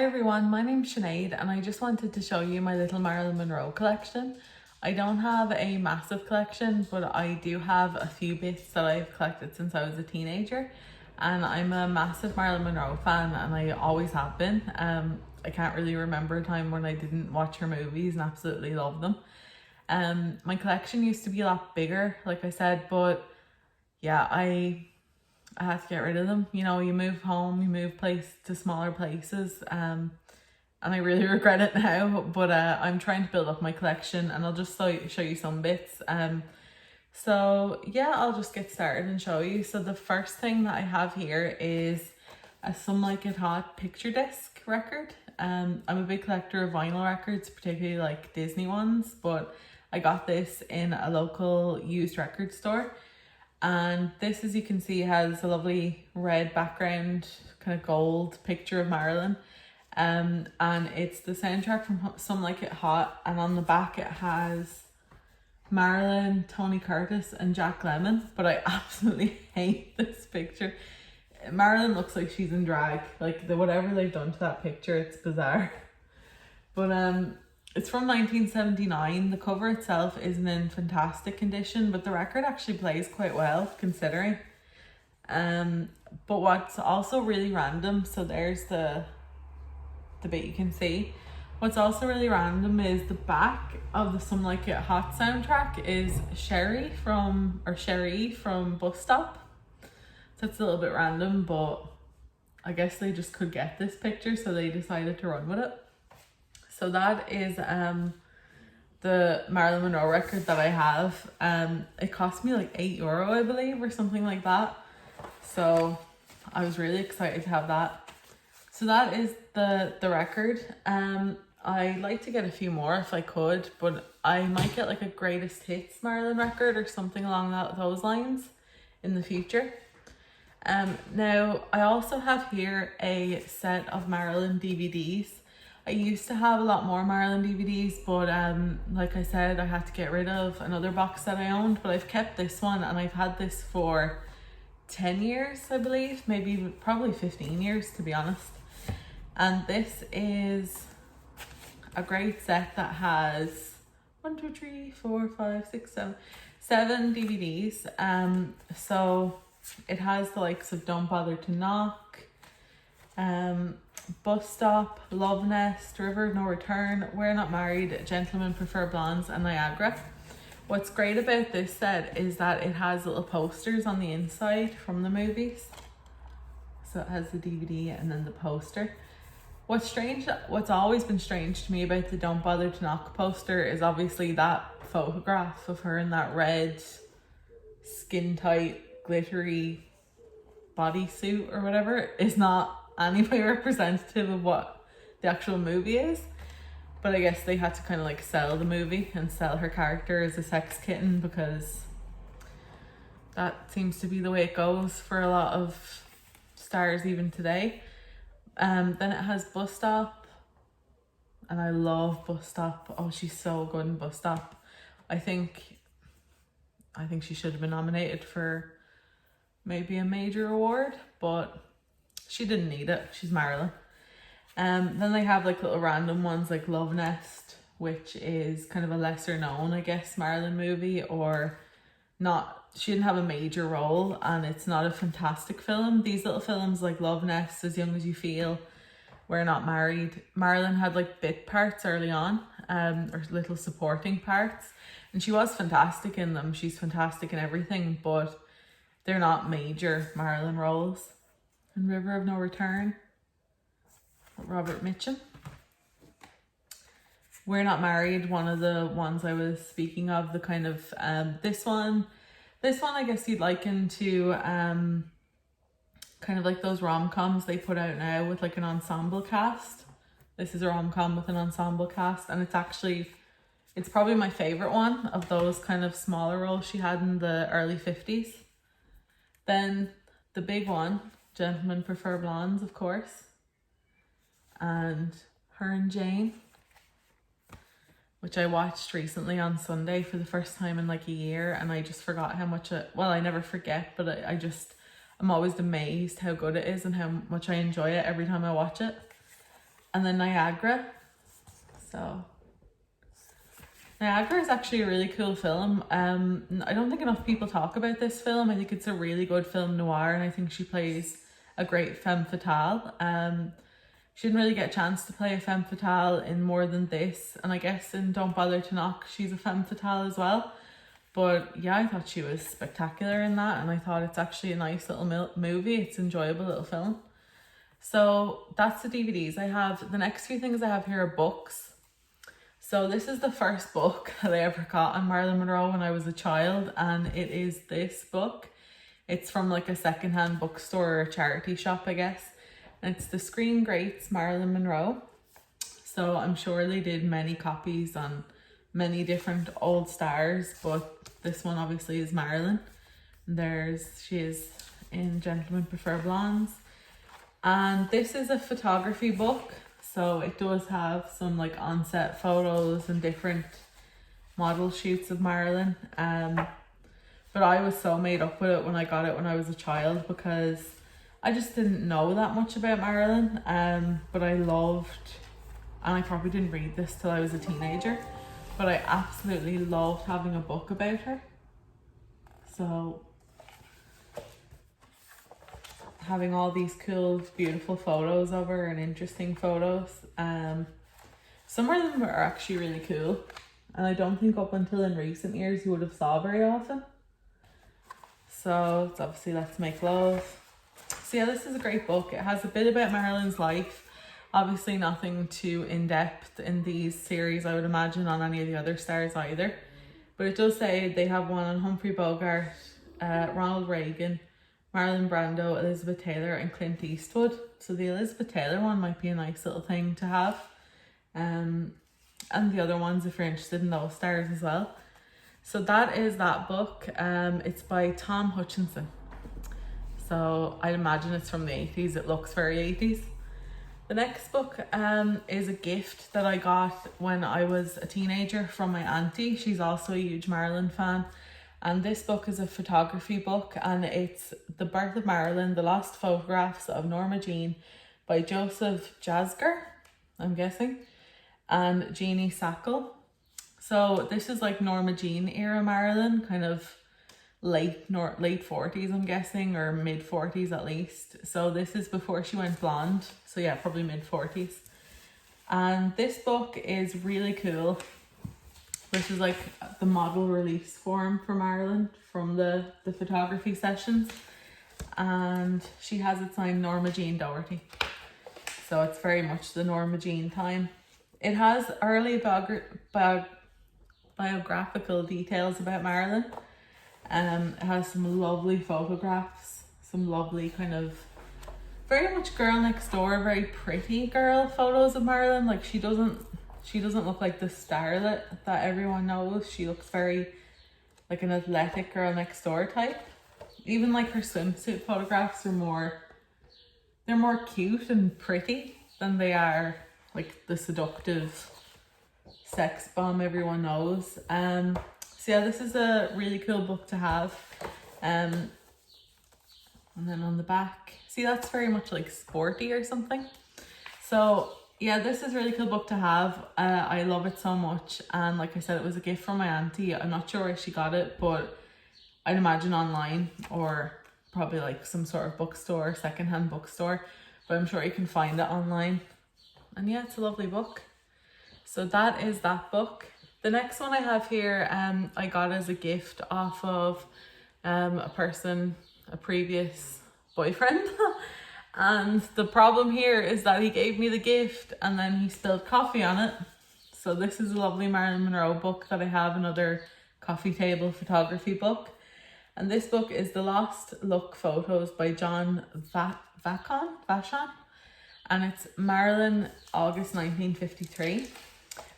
Hi everyone, my name's Sinead and I just wanted to show you my little Marilyn Monroe collection. I don't have a massive collection, but I do have a few bits that I've collected since I was a teenager, and I'm a massive Marilyn Monroe fan and I always have been. I can't really remember a time when I didn't watch her movies and absolutely love them. My collection used to be a lot bigger, like I said, but yeah, I had to get rid of them. You know, you move home, you move to smaller places, and I really regret it now. But I'm trying to build up my collection, and I'll just show you some bits. So yeah, I'll just get started and show you. So the first thing that I have here is a Some Like It Hot picture disc record. I'm a big collector of vinyl records, particularly like Disney ones, but I got this in a local used record store. And this, as you can see, has a lovely red background, kind of gold picture of Marilyn. And it's the soundtrack from Some Like It Hot, and on the back it has Marilyn, Tony Curtis and Jack Lemmon. But I absolutely hate this picture. Marilyn looks like she's in drag. Like, whatever they've done to that picture, it's bizarre. But it's from 1979. The cover itself isn't in fantastic condition, but the record actually plays quite well considering. But what's also really random, so there's the bit you can see. What's also really random is the back of the Some Like It Hot soundtrack is Sherry from Bus Stop. So it's a little bit random, but I guess they just could get this picture, so they decided to run with it. So that is the Marilyn Monroe record that I have. It cost me like €8, I believe, or something like that. So I was really excited to have that. So that is the record. I'd like to get a few more if I could, but I might get like a greatest hits Marilyn record or something along those lines in the future. Now I also have here a set of Marilyn DVDs. I used to have a lot more Marilyn DVDs, but like I said, I had to get rid of another box that I owned, but I've kept this one and I've had this for 10 years, I believe, probably 15 years to be honest. And this is a great set that has 7 DVDs. So it has the likes of Don't Bother to Knock, Bus Stop, Love Nest, River of No Return, We're Not Married, Gentlemen Prefer Blondes and Niagara. What's great about this set is that it has little posters on the inside from the movies. So it has the DVD and then the poster. What's always been strange to me about the Don't Bother to Knock poster is obviously that photograph of her in that red, skin tight, glittery bodysuit or whatever is not any way representative of what the actual movie is. But I guess they had to kind of like sell the movie and sell her character as a sex kitten, because that seems to be the way it goes for a lot of stars even today. Then it has Bus Stop, and I love Bus Stop. Oh, she's so good in Bus Stop. I think she should have been nominated for maybe a major award, but she didn't need it. She's Marilyn. Then they have like little random ones like Love Nest, which is kind of a lesser known, I guess, Marilyn movie, or not. She didn't have a major role and it's not a fantastic film. These little films like Love Nest, As Young As You Feel, We're Not Married, Marilyn had like bit parts early on, or little supporting parts, and she was fantastic in them. She's fantastic in everything, but they're not major Marilyn roles. And River of No Return, Robert Mitchum. We're Not Married, one of the ones I was speaking of, the kind of this one I guess you'd liken to kind of like those rom-coms they put out now with like an ensemble cast. This is a rom-com with an ensemble cast, and it's probably my favorite one of those kind of smaller roles she had in the early 50s. Then the big one, Gentlemen Prefer Blondes, of course, and Her and Jane, which I watched recently on Sunday for the first time in like a year, and I just forgot how much I never forget, but I'm always amazed how good it is and how much I enjoy it every time I watch it. and then Niagara. So Niagara is actually a really cool film. I don't think enough people talk about this film. I think it's a really good film noir, and I think she plays a great femme fatale. She didn't really get a chance to play a femme fatale in more than this, and I guess in Don't Bother to Knock she's a femme fatale as well. But yeah, I thought she was spectacular in that, and I thought it's actually a nice little movie. It's an enjoyable little film. So that's the DVDs I have. The next few things I have here are books. So this is the first book that I ever got on Marilyn Monroe when I was a child, and it is this book. It's from like a secondhand bookstore or a charity shop, I guess. And it's The Screen Greats Marilyn Monroe. So I'm sure they did many copies on many different old stars, but this one obviously is Marilyn. She is in Gentlemen Prefer Blondes. And this is a photography book. So it does have some like on-set photos and different model shoots of Marilyn. But I was so made up with it when I got it when I was a child, because I just didn't know that much about Marilyn. But I loved, and I probably didn't read this till I was a teenager, but I absolutely loved having a book about her. So having all these cool, beautiful photos of her and interesting photos. Some of them are actually really cool, and I don't think up until in recent years you would have saw very often. So it's obviously Let's Make Love. So yeah, this is a great book. It has a bit about Marilyn's life. Obviously nothing too in-depth in these series, I would imagine, on any of the other stars either. But it does say they have one on Humphrey Bogart, Ronald Reagan, Marlon Brando, Elizabeth Taylor and Clint Eastwood. So the Elizabeth Taylor one might be a nice little thing to have. And the other ones if you're interested in those stars as well. So that is that book. It's by Tom Hutchinson. So I'd imagine it's from the 80s. It looks very 80s. The next book is a gift that I got when I was a teenager from my auntie. She's also a huge Marilyn fan. And this book is a photography book, and it's The Birth of Marilyn, The Lost Photographs of Norma Jean by Joseph Jasker, I'm guessing, and Jeannie Sackle. So this is like Norma Jean era Marilyn, kind of late 40s, I'm guessing, or mid 40s at least. So this is before she went blonde. So yeah, probably mid 40s. And this book is really cool. This is like the model release form for Marilyn from the photography sessions. And she has it signed Norma Jean Doherty. So it's very much the Norma Jean time. It has early biographical details about Marilyn. It has some lovely photographs, some lovely kind of very much girl next door, very pretty girl photos of Marilyn. Like she doesn't look like the starlet that everyone knows. She looks very like an athletic girl next door type. Even like her swimsuit photographs are they're more cute and pretty than they are like the seductive sex bomb everyone knows. So yeah, this is a really cool book to have. And then on the back, see, that's very much like sporty or something. So yeah, this is a really cool book to have. I love it so much. And like I said, it was a gift from my auntie. I'm not sure where she got it, but I'd imagine online or probably like some sort of bookstore, secondhand bookstore. But I'm sure you can find it online. And yeah, it's a lovely book. So that is that book. The next one I have here, I got as a gift off of a previous boyfriend. And the problem here is that he gave me the gift and then he spilled coffee on it. So this is a lovely Marilyn Monroe book that I have, another coffee table photography book. And this book is The Lost Look Photos by John Vachon. And it's Marilyn, August 1953.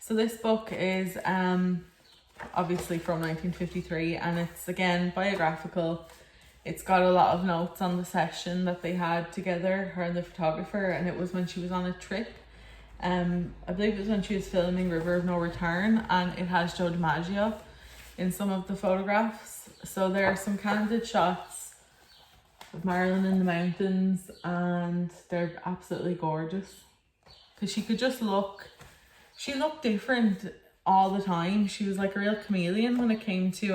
So this book is obviously from 1953, and it's again biographical. It's got a lot of notes on the session that they had together, her and the photographer, and it was when she was on a trip. I believe it was when she was filming River of No Return, and it has Joe DiMaggio in some of the photographs. So there are some candid shots of Marilyn in the mountains, and they're absolutely gorgeous. because she looked different all the time. She was like a real chameleon when it came to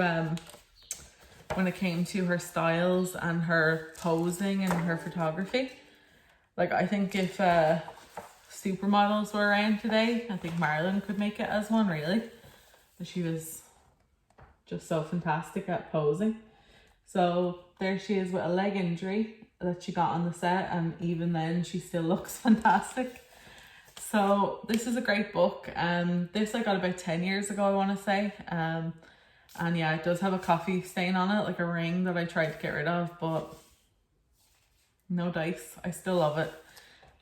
her styles and her posing and her photography. Like, I think if supermodels were around today, I think Marilyn could make it as one, really. But she was just so fantastic at posing. So there she is with a leg injury that she got on the set, and even then she still looks fantastic. So this is a great book. This I got about 10 years ago, I want to say. And yeah, it does have a coffee stain on it, like a ring that I tried to get rid of, but no dice. I still love it.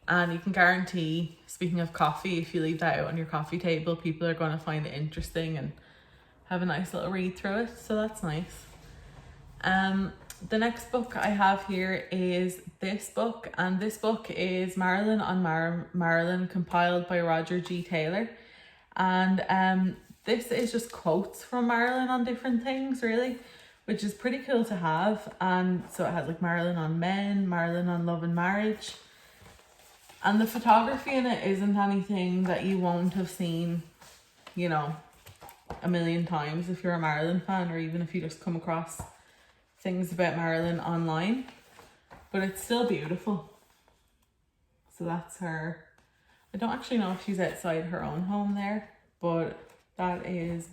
And you can guarantee, speaking of coffee, if you leave that out on your coffee table, people are going to find it interesting and have a nice little read through it. So that's nice. The next book I have here is this book, and this book is Marilyn on Marilyn, compiled by Roger G. Taylor. And this is just quotes from Marilyn on different things, really, which is pretty cool to have. And so it has like Marilyn on men, Marilyn on love and marriage. And the photography in it isn't anything that you won't have seen, you know, a million times if you're a Marilyn fan, or even if you just come across things about Marilyn online, but it's still beautiful. So that's her. I don't actually know if she's outside her own home there, but that is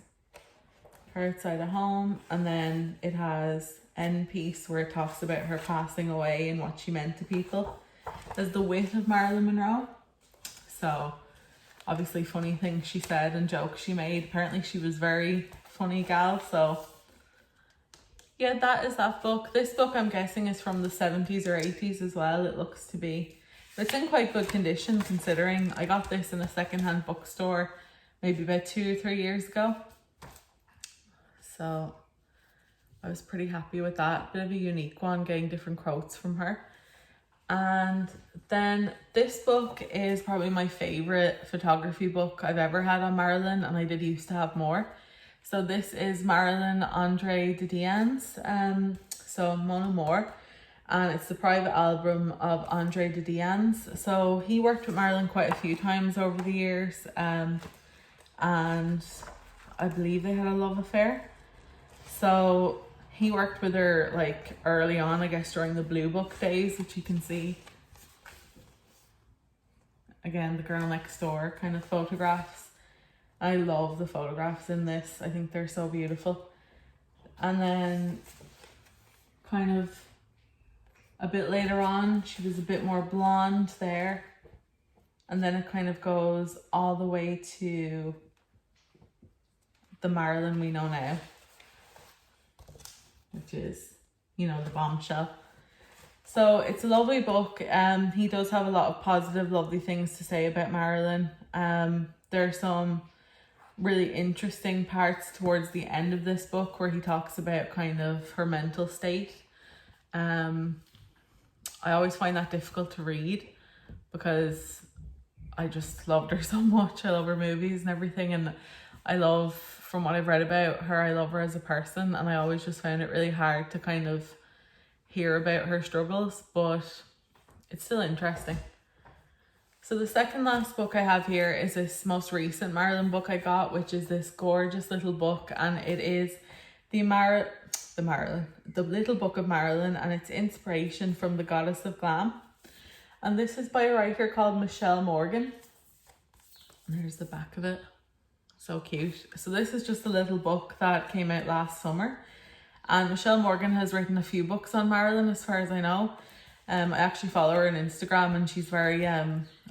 her outside of home. And then it has end piece where it talks about her passing away and what she meant to people as the wit of Marilyn Monroe. So obviously funny things she said and jokes she made. Apparently she was very funny gal. So yeah, that is that book. This book, I'm guessing, is from the 70s or 80s as well. It looks to be. But it's in quite good condition, considering I got this in a secondhand bookstore maybe about 2 or 3 years ago. So I was pretty happy with that. Bit of a unique one, getting different quotes from her. And then this book is probably my favourite photography book I've ever had on Marilyn, and I did used to have more. So this is Marilyn Andre de Dian's, so Mon Amour, and it's the private album of Andre de Dian's. So he worked with Marilyn quite a few times over the years, and I believe they had a love affair. So he worked with her like early on, I guess during the Blue Book days, which you can see. Again, the girl next door kind of photographs. I love the photographs in this. I think they're so beautiful. And then kind of a bit later on, she was a bit more blonde there. And then it kind of goes all the way to the Marilyn we know now, which is, you know, the bombshell. So it's a lovely book. He does have a lot of positive, lovely things to say about Marilyn. There are some really interesting parts towards the end of this book where he talks about kind of her mental state. I always find that difficult to read because I just loved her so much. I love her movies and everything, and I love, from what I've read about her, I love her as a person, and I always just found it really hard to kind of hear about her struggles, but it's still interesting. So the second last book I have here is this most recent Marilyn book I got, which is this gorgeous little book, and it is the Little Book of Marilyn, and it's inspiration from the Goddess of Glam. And this is by a writer called Michelle Morgan. And there's the back of it. So cute. So this is just a little book that came out last summer. And Michelle Morgan has written a few books on Marilyn as far as I know. I actually follow her on Instagram, and she's very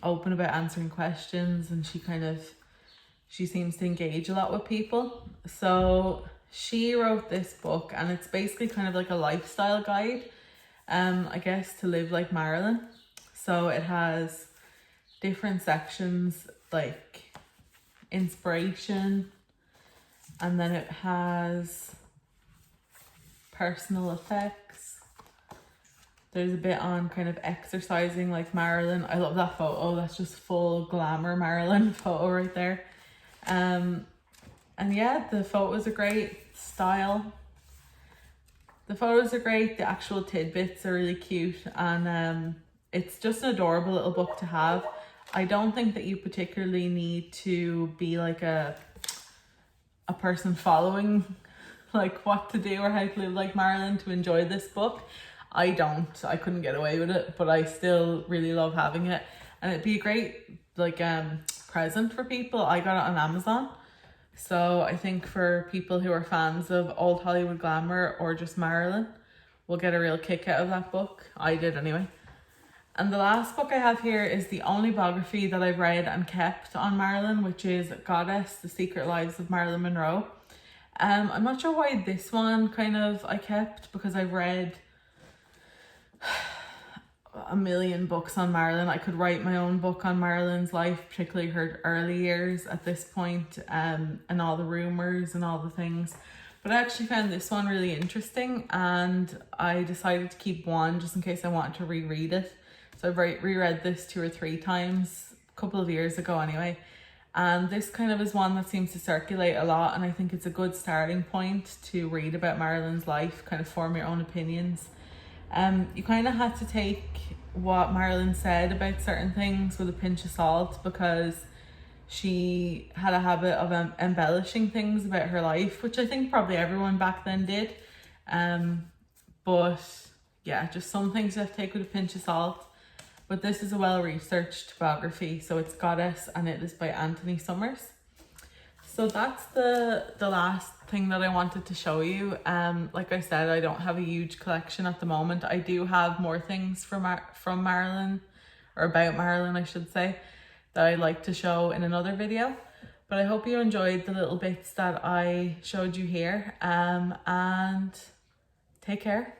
open about answering questions, and she seems to engage a lot with people. So she wrote this book, and it's basically kind of like a lifestyle guide, I guess, to live like Marilyn. So it has different sections like inspiration, and then it has personal effects. There's a bit on kind of exercising like Marilyn. I love that photo. That's just full glamour Marilyn photo right there. And yeah, the photos are great. Style. The photos are great. The actual tidbits are really cute. And it's just an adorable little book to have. I don't think that you particularly need to be like a person following like what to do or how to live like Marilyn to enjoy this book. I couldn't get away with it, but I still really love having it, and it'd be a great like present for people. I got it on Amazon, so I think for people who are fans of old Hollywood glamour or just Marilyn will get a real kick out of that book. I did anyway. And the last book I have here is the only biography that I've read and kept on Marilyn, which is Goddess, The Secret Lives of Marilyn Monroe. I'm not sure why this one kind of I kept, because I've read a million books on Marilyn. I could write my own book on Marilyn's life, particularly her early years at this point, and all the rumors and all the things. But I actually found this one really interesting, and I decided to keep one just in case I wanted to reread it. So I've reread this 2 or 3 times, a couple of years ago anyway. And this kind of is one that seems to circulate a lot, and I think it's a good starting point to read about Marilyn's life, kind of form your own opinions. You kind of had to take what Marilyn said about certain things with a pinch of salt, because she had a habit of embellishing things about her life, which I think probably everyone back then did. But yeah, just some things you have to take with a pinch of salt. But this is a well-researched biography, so it's Goddess, and it is by Anthony Summers. So that's the last thing that I wanted to show you. Like I said, I don't have a huge collection at the moment. I do have more things from Marilyn, or about Marilyn I should say, that I'd like to show in another video. But I hope you enjoyed the little bits that I showed you here, and take care.